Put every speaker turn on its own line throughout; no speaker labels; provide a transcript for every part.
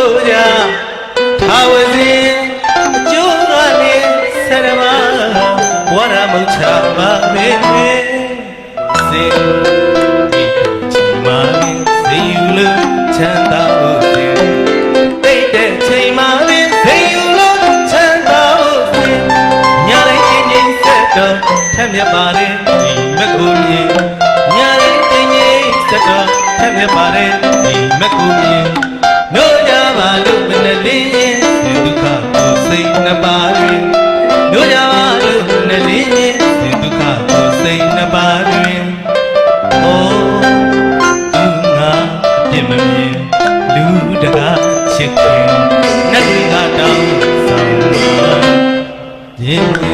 boja Tawazin Jogale Sarama Wara Mucha Babe Sing Chimami Sayulu Chanda Ute Chimami Sayulu Chanda Nyare Kinyin Seto Tamya Bare Makumi Nyare Kinyin Seto Tamya Bare Makumi No Javalu Benali Duka Say Nabari No Javalu Benali Duka Say Nabari Oh Tunga Jimami Ludaga Chicken Nadiga Down Sama Jimmy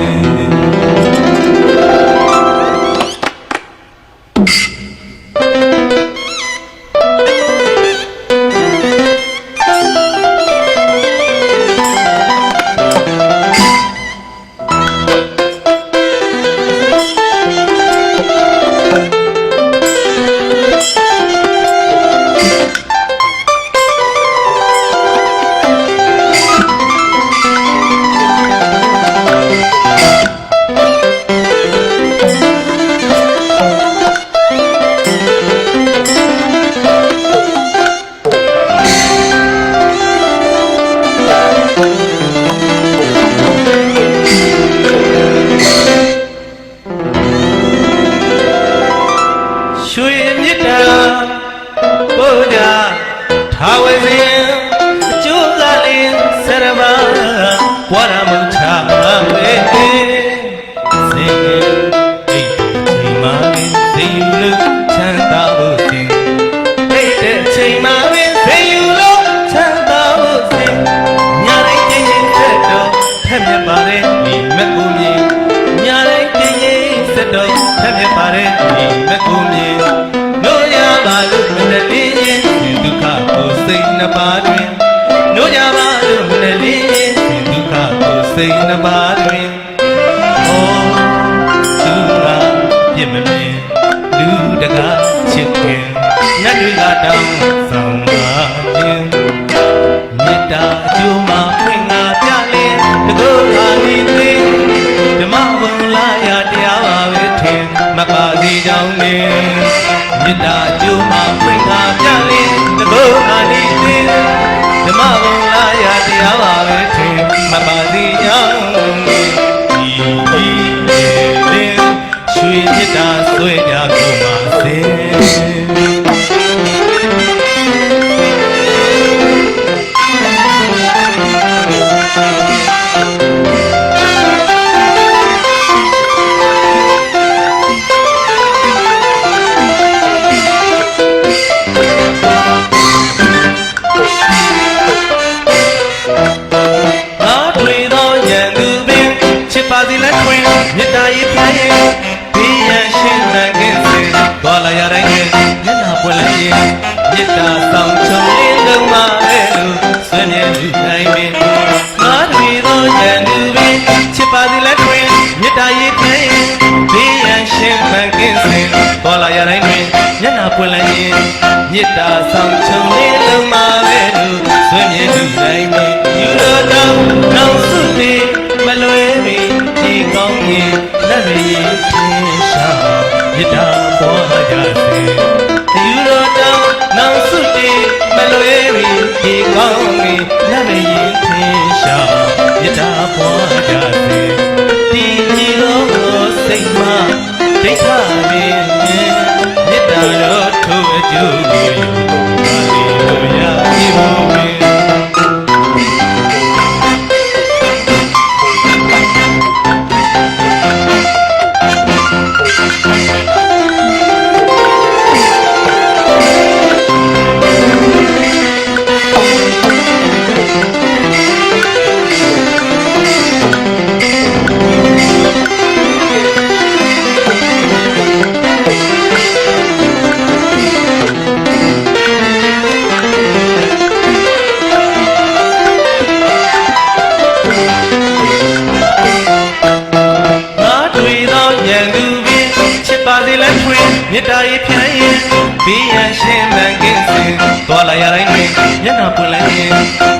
လာရတိုင်းတွင်မျက်နှာပွင့်လိုက်ရင်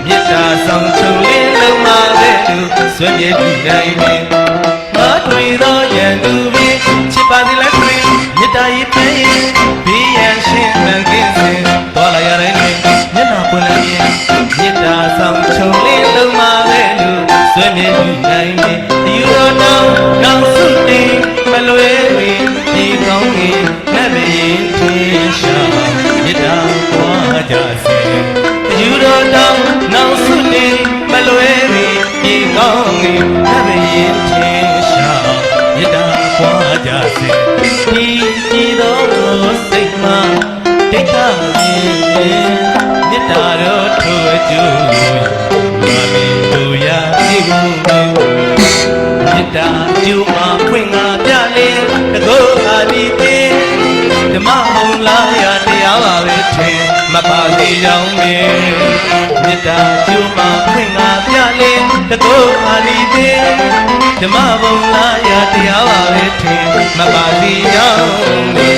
မေတ္တာဆောင်ချုံလေးလုံးမှာပဲသူဆွေမြေတူတိုင်းတွင်ငါတွေ့သောရန်သူပင်ချစ်ပါသည်လက်တွင်မေတ္တာရည်ပေးရင်ဘေးရန်ရှင်းမှန်ကင်းစဉ်သွားလာရတိုင်းတွင်မျက်နှာပွင့်လိုက်ရင်မေတ္တာဆောင်ချုံလေးလုံးမှာပဲသူဆွေမြေတူတိုင်းတွင်ယူတော်နောက်စုတင်မလွယ်တွင်ဒီကောင်းကြီးငတ်မရင်ထင်ရှာမေတ္တာပွားကြစေယူတော်နောက်စုတင်မလွယ်တွင်ဒီကောင်းကြီးငတ်မရင်ထင်ရှာမေတ္တာပွားကြစေဒီကြည်တော်စိတ်မှဒိဋ္ဌာမေတ္တာတော်ထိုအကျိုးမာမီတို့ရာဒီဘုံမေတ္တာကျူမှာဖွင့်ငါပြလေတကောအာဒီတေဓမ္မဟုံလာရတရားပါပဲထင်မပါသေးကြောင်းမေမေတ္တာကျူမှာဖွင့်ငါပြလေတကောအာဒီတေဓမ္မဟုံလာရတရားပါပဲထင်မပါသေးကြောင်းမေ